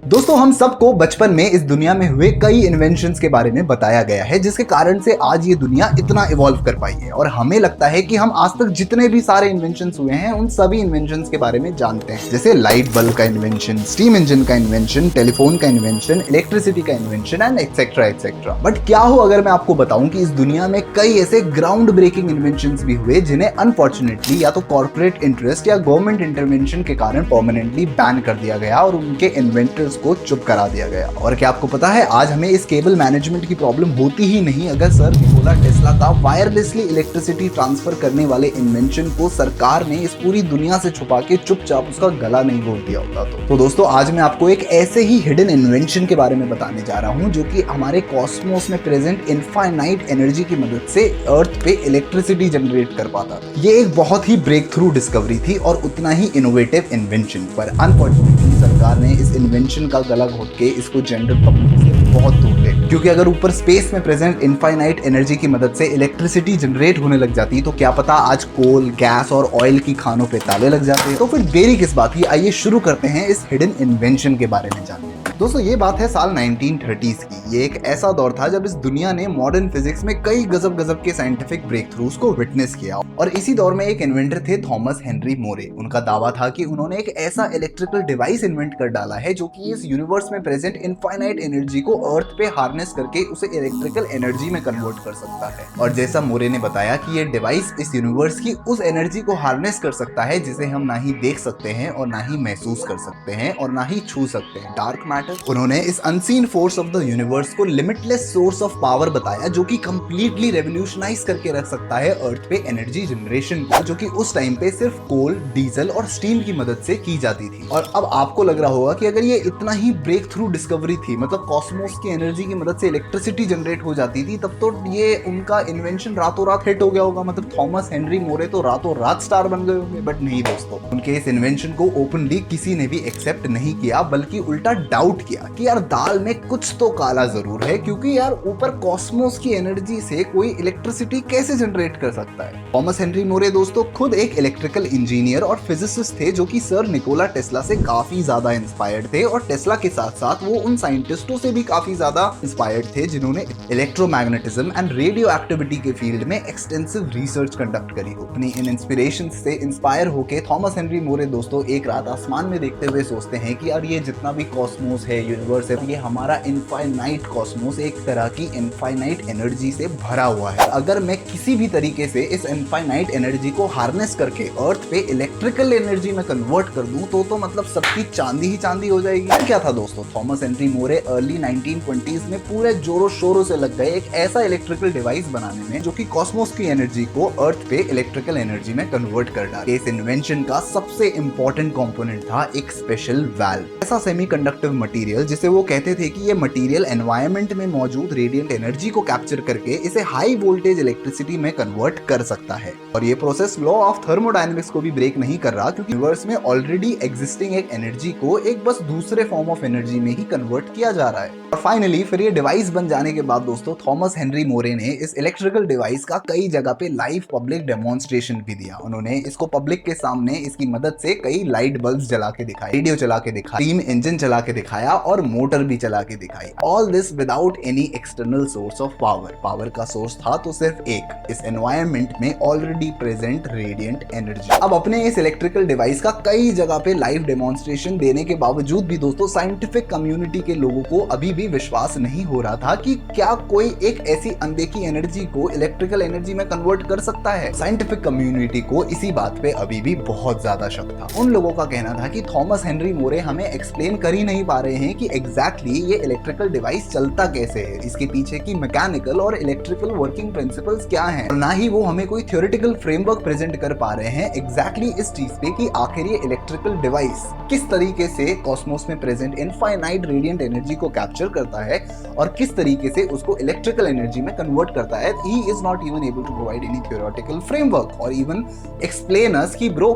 दोस्तों हम सबको बचपन में इस दुनिया में हुए कई इन्वेंशंस के बारे में बताया गया है जिसके कारण से आज ये दुनिया इतना इवॉल्व कर पाई है और हमें लगता है कि हम आज तक जितने भी सारे इन्वेंशंस हुए हैं उन सभी इन्वेंशंस के बारे में जानते हैं, जैसे लाइट बल्ब का इन्वेंशन, स्टीम इंजन का इन्वेंशन, टेलीफोन का इन्वेंशन, इलेक्ट्रिसिटी का invention and etcetera etcetera. But क्या हो अगर मैं आपको बताऊं कि इस दुनिया में कई ऐसे ग्राउंड ब्रेकिंग इन्वेंशंस भी हुए जिन्हें अनफॉर्चुनेटली या तो कॉर्पोरेट इंटरेस्ट या गवर्नमेंट इंटरवेंशन के कारण परमानेंटली बैन कर दिया गया और उनके इन्वेंटर्स को चुप करा दिया गया। और क्या आपको पता है आज हमें इस केबल मैनेजमेंट की प्रॉब्लम होती ही नहीं अगर सर निकोला टेस्ला का वायरलेसली इलेक्ट्रिसिटी ट्रांसफर करने वाले इन्वेंशन को सरकार ने इस पूरी दुनिया से छुपा के चुपचाप उसका गला नहीं घोट दिया होता। तो दोस्तों आज मैं आपको एक ऐसे ही हिडन इन्वेंशन के बारे में बताने जा रहा हूं जो कि हमारे कॉस्मोस में प्रेजेंट इनफाइनाइट एनर्जी की मदद से अर्थ पे इलेक्ट्रिसिटी जनरेट कर पाता था। ये एक बहुत ही ब्रेक थ्रू डिस्कवरी थी और उतना ही इनोवेटिव इन्वेंशन, पर अनफॉर्चुनेटली सरकार ने इस इन्वेंशन का गला घोट के इसको जनरल पब्लिक से बहुत दूर ले, क्योंकि अगर ऊपर स्पेस में प्रेजेंट इनफाइनाइट एनर्जी की मदद से इलेक्ट्रिसिटी जनरेट होने लग जाती तो क्या पता आज कोल, गैस और ऑयल की खानों पे ताले लग जाते। तो फिर देरी किस बात की, आइए शुरू करते हैं इस हिडन इन्वेंशन के बारे में जानने। दोस्तों ये बात है साल 1930s की। ये एक ऐसा दौर था जब इस दुनिया ने मॉडर्न फिजिक्स में कई गजब गजब के साइंटिफिक ब्रेक थ्रूज को विटनेस किया और इसी दौर में एक इन्वेंटर थे थॉमस हेनरी मोरे। उनका दावा था कि उन्होंने एक ऐसा इलेक्ट्रिकल डिवाइस इन्वेंट कर डाला है जो कि इस यूनिवर्स में प्रेजेंट इनफाइनाइट एनर्जी को अर्थ पे हार्नेस करके उसे इलेक्ट्रिकल एनर्जी में कन्वर्ट कर सकता है। और जैसा मोरे ने बताया कि ये डिवाइस इस यूनिवर्स की उस एनर्जी को हार्नेस कर सकता है जिसे हम ना ही देख सकते हैं और ना ही महसूस कर सकते हैं और ना ही छू सकते हैं, डार्क मैटर। उन्होंने इस unseen force of the universe को लिमिटलेस सोर्स ऑफ पावर बताया जो कि कंप्लीटली रेवोल्यूशनाइज करके रख सकता है अर्थ पे एनर्जी जनरेशन को, जो कि उस टाइम पे सिर्फ कोल, डीजल और स्टीम की मदद से की जाती थी। और अब आपको लग रहा होगा कि अगर ये इतना ही ब्रेक थ्रू डिस्कवरी थी, मतलब कॉस्मोस की एनर्जी की मदद से इलेक्ट्रिसिटी जनरेट हो जाती थी, तब तो ये उनका इन्वेंशन रातों रात हिट हो गया होगा, मतलब थॉमस हेनरी मोरे तो रातों रात स्टार बन गए होंगे। बट नहीं दोस्तों, उनके इस इन्वेंशन को ओपनली किसी ने भी एक्सेप्ट नहीं किया, बल्कि उल्टा डाउट किया कि यार दाल में कुछ तो काला जरूर है, क्योंकि यार ऊपर कॉस्मोस की एनर्जी से कोई इलेक्ट्रिसिटी कैसे जनरेट कर सकता है। थॉमस हेनरी मोरे दोस्तों खुद एक इलेक्ट्रिकल इंजीनियर और फिजिसिस्ट थे जो कि सर निकोला टेस्ला से काफी ज्यादा इंस्पायर्ड थे और टेस्ला के साथ साथ वो उन साइंटिस्टों से भी काफी ज्यादा इंस्पायर्ड थे जिन्होंने इलेक्ट्रोमैग्नेटिज्म एंड रेडियो एक्टिविटी के फील्ड में एक्सटेंसिव रिसर्च कंडक्ट करी हो। अपनी इन इंस्पिरेशन से इंस्पायर होके थॉमस हेनरी मोरे दोस्तों एक रात आसमान में देखते हुए सोचते हैं कि यार ये जितना भी कॉस्मोस है, यूनिवर्स है, ये हमारा इनफाइनाइट कॉस्मोस एक तरह की इनफाइनाइट एनर्जी से भरा हुआ है। अगर मैं किसी भी तरीके से इस इनफाइनाइट एनर्जी को हार्नेस करके अर्थ पे इलेक्ट्रिकल एनर्जी में कन्वर्ट कर दूं तो मतलब सबकी चांदी ही चांदी हो जाएगी। क्या था दोस्तों, थॉमस हेनरी मोरे अर्ली 1920s में पूरे जोरों शोरों से लग गए एक ऐसा इलेक्ट्रिकल डिवाइस बनाने में जो कि कॉस्मोस की एनर्जी को अर्थ पे इलेक्ट्रिकल एनर्जी में कन्वर्ट कर डाले। इस इन्वेंशन का सबसे इंपॉर्टेंट कंपोनेंट था एक स्पेशल वाल्व, ऐसा सेमीकंडक्टिव मटेरियल जिसे वो कहते थे कि ये मटेरियल एनवायरनमेंट में मौजूद रेडिएंट एनर्जी को कैप्चर करके इसे हाई वोल्टेज इलेक्ट्रिसिटी में कन्वर्ट कर सकता है। और ये प्रोसेस लॉ ऑफ थर्मोडायनेमिक्स को भी ब्रेक नहीं कर रहा, क्योंकि यूनिवर्स में ऑलरेडी एग्जिस्टिंग एक एनर्जी को एक बस दूसरे फॉर्म ऑफ एनर्जी में ही कन्वर्ट किया जा रहा है। और फाइनली फिर ये डिवाइस बन जाने के बाद दोस्तों थॉमस हेनरी मोरे ने इस इलेक्ट्रिकल डिवाइस का कई जगह पे लाइव पब्लिक डेमोन्स्ट्रेशन भी दिया। उन्होंने इसको पब्लिक के सामने इसकी मदद से कई लाइट बल्ब्स जला के दिखाए, रेडियो चला के दिखाया, स्टीम इंजन चला के दिखाया और मोटर भी चला के दिखाई। All this without any external source of power. Power का सोर्स था तो सिर्फ एक, इस एनवायरनमेंट में ऑलरेडी प्रेजेंट रेडिएंट एनर्जी। अब अपने इस इलेक्ट्रिकल डिवाइस का कई जगह पे लाइव डेमोन्स्ट्रेशन देने के बावजूद भी दोस्तों साइंटिफिक कम्युनिटी के लोगों को अभी भी विश्वास नहीं हो रहा था कि क्या कोई एक ऐसी अनदेखी एनर्जी को इलेक्ट्रिकल एनर्जी में कन्वर्ट कर सकता है। साइंटिफिक कम्युनिटी को इसी बात पे अभी भी बहुत ज्यादा शक था। उन लोगों का कहना था कि थॉमस हेनरी मोरे हमें एक्सप्लेन कर ही नहीं पा रहे हैं कि एग्जैक्टली ये इलेक्ट्रिकल डिवाइस चलता कैसे है, इसके पीछे की मैकेनिकल और इलेक्ट्रिकल वर्किंग प्रिंसिपल्स क्या हैं, और ना ही वो हमें कोई थ्योरेटिकल फ्रेमवर्क प्रेजेंट कर पा रहे हैं एग्जैक्टली इस चीज पे कि आखिर ये इलेक्ट्रिकल डिवाइस किस तरीके से कॉस्मोस में प्रेजेंट इनफाइनाइट रेडिएंट एनर्जी को कैप्चर करता है और किस तरीके से उसको इलेक्ट्रिकल एनर्जी में कन्वर्ट करता है। He is not even able to provide any theoretical framework और इवन एक्सप्लेन अस कि ब्रो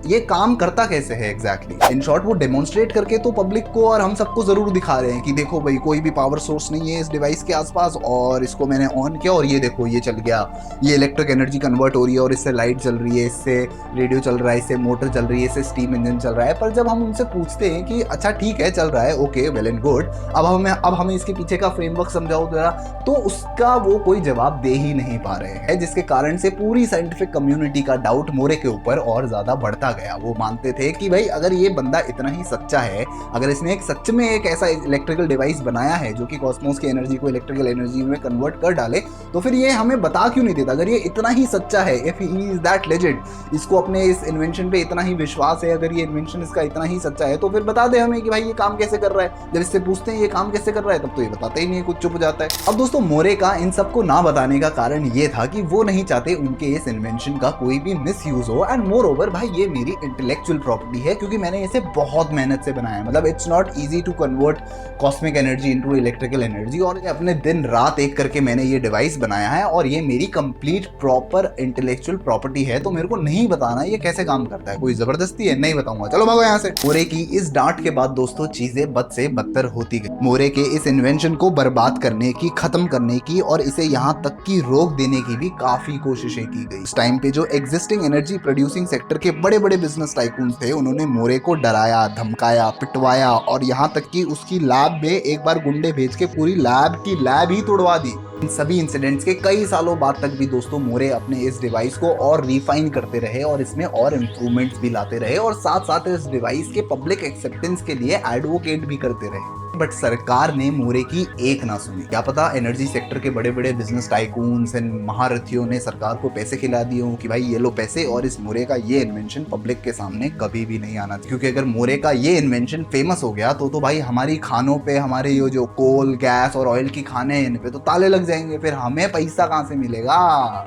ये काम करता कैसे है एग्जैक्टली। इन शॉर्ट वो डेमोन्स्ट्रेट करके तो पब्लिक को और हम सबको जरूर दिखा रहे हैं कि देखो भाई कोई भी पावर सोर्स नहीं है इस डिवाइस के आसपास, और इसको मैंने ऑन किया और ये देखो ये चल गया, ये इलेक्ट्रिक एनर्जी कन्वर्ट हो रही है और इससे लाइट चल रही है, इससे रेडियो चल रहा है, इससे मोटर चल रही है, इससे स्टीम इंजन चल रहा है। पर जब हम उनसे पूछते हैं कि अच्छा ठीक है चल रहा है, ओके वेल एंड गुड, अब हमें इसके पीछे का फ्रेमवर्क समझाओ जरा, तो उसका वो कोई जवाब दे ही नहीं पा रहे हैं, जिसके कारण से पूरी साइंटिफिक कम्युनिटी का डाउट मोरे के ऊपर और ज्यादा बढ़ता गया। वो मानते थे कि भाई अगर ये बंदा इतना ही सच्चा है, अगर इसने एक सच में एक ऐसा इलेक्ट्रिकल डिवाइस बनाया है जो कि कॉस्मोस की एनर्जी को इलेक्ट्रिकल एनर्जी में कन्वर्ट कर डाले, तो फिर ये हमें बता क्यों नहीं देता? अगर ये इतना ही सच्चा है, if he is that legend, इसको अपने इस इन्वेंशन पे इतना ही विश्वास है, अगर ये इन्वेंशन इसका इतना ही सच्चा है, तो फिर बता दे हमें कि भाई ये काम कैसे कर रहा है। जब इससे पूछते हैं ये काम कैसे कर रहा है, तब तो ये बताते ही नहीं है, कुछ चुप हो जाता है। अब दोस्तों मोरे का इन सबको ना बताने का कारण ये था कि वो नहीं चाहते उनके इस इन्वेंशन का कोई भी मिस यूज हो, एंड मोर ओवर भाई ये मेरी इंटेलेक्चुअल प्रॉपर्टी है, क्योंकि मैंने इसे बहुत मेहनत से बनाया है। मतलब it's not easy to convert cosmic energy into electrical energy, और अपने दिन रात एक करके मैंने ये डिवाइस बनाया है, और ये मेरी कंप्लीट प्रॉपर इंटेलेक्चुअल प्रॉपर्टी है। तो मेरे को नहीं बताना ये कैसे काम करता है, कोई जबरदस्ती है, नहीं बताऊंगा, चलो भागो यहाँ से। मोरे की इस डांट के बाद दोस्तों चीजें बद से बदतर होती गई। मोरे के इस इन्वेंशन को बर्बाद करने की, खत्म करने की और इसे यहाँ तक की रोक देने की भी काफी कोशिशें की गई। इस टाइम पे जो एग्जिस्टिंग एनर्जी प्रोड्यूसिंग सेक्टर के बड़े बड़े बिजनेस टाइकून्स थे, उन्होंने मोरे को डराया, धमकाया, पिटवाया, और यहाँ तक कि उसकी लैब में एक बार गुंडे भेज के पूरी लैब की लैब ही तोड़वा दी। इन सभी इंसिडेंट्स के कई सालों बाद तक भी दोस्तों मोरे अपने इस डिवाइस को और रिफाइन करते रहे और इसमें और इम्प्रूवमेंट्स भी लाते रहे, और साथ साथ इस डिवाइस के पब्लिक एक्सेप्टेंस के लिए एडवोकेट भी करते रहे। बट सरकार ने मोरे की एक ना सुनी। क्या पता एनर्जी सेक्टर के बड़े बड़े बिजनेस टाइकून्स एंड महारथियों ने सरकार को पैसे खिला दिए हों कि भाई ये लो पैसे, और इस मोरे का ये इन्वेंशन पब्लिक के सामने कभी भी नहीं आना था। क्योंकि अगर मोरे का ये इन्वेंशन फेमस हो गया तो भाई हमारी खानों पे, हमारे ये जो कोल गैस और ऑयल की खाने हैं इन पे तो ताले लग जाएंगे, फिर हमें पैसा कहां से मिलेगा?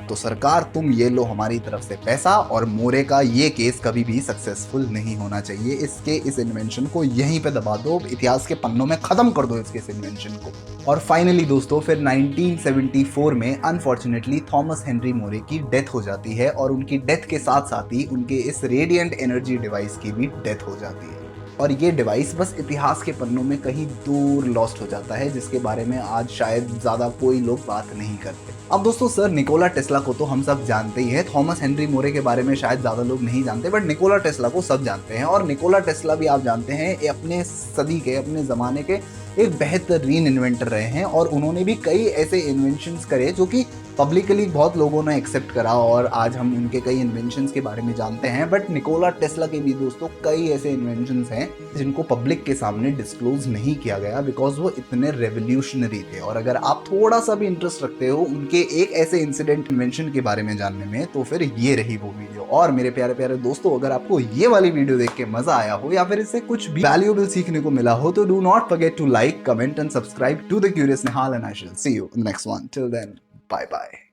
तो सरकार तुम ये लो हमारी तरफ से पैसा, और मोरे का ये केस कभी भी सक्सेसफुल नहीं होना चाहिए। इसके इस इन्वेंशन को यहीं पे दबा दो, इतिहास के पन्नों में खत्म कर दो इसके इस इन्वेंशन को। और फाइनली दोस्तों फिर 1974 में अनफॉर्चुनेटली थॉमस हेनरी मोरे की डेथ हो जाती है, और उनकी डेथ के साथ साथ ही उनके इस रेडिएंट एनर्जी डिवाइस की भी डेथ हो जाती है, और ये डिवाइस बस इतिहास के पन्नों में कहीं दूर लॉस्ट हो जाता है, जिसके बारे में आज शायद ज्यादा कोई लोग बात नहीं करते। अब दोस्तों सर निकोला टेस्ला को तो हम सब जानते ही हैं, थॉमस हेनरी मोरे के बारे में शायद ज्यादा लोग नहीं जानते, बट निकोला टेस्ला को सब जानते हैं। और निकोला टेस्ला भी आप जानते हैं ये अपने सदी के, अपने जमाने के एक बेहतरीन इन्वेंटर रहे हैं, और उन्होंने भी कई ऐसे इन्वेंशंस करे जो कि पब्लिकली बहुत लोगों ने एक्सेप्ट करा, और आज हम उनके कई इन्वेंशंस के बारे में जानते हैं। बट निकोला टेस्ला के भी दोस्तों कई ऐसे इन्वेंशंस हैं जिनको पब्लिक के सामने डिस्क्लोज नहीं किया गया, बिकॉज वो इतने रेवोल्यूशनरी थे। और अगर आप थोड़ा सा भी इंटरेस्ट रखते हो उनके एक ऐसे इंसिडेंट इन्वेंशन के बारे में जानने में, तो फिर ये रही वो वीडियो। और मेरे प्यारे प्यारे दोस्तों, अगर आपको ये वाली वीडियो देख के मजा आया हो या फिर इससे कुछ भी वैल्यूएबल सीखने को मिला हो, तो do not forget to like, comment and subscribe to the curious Nihal, and I shall see you in the next one. Till then, bye bye.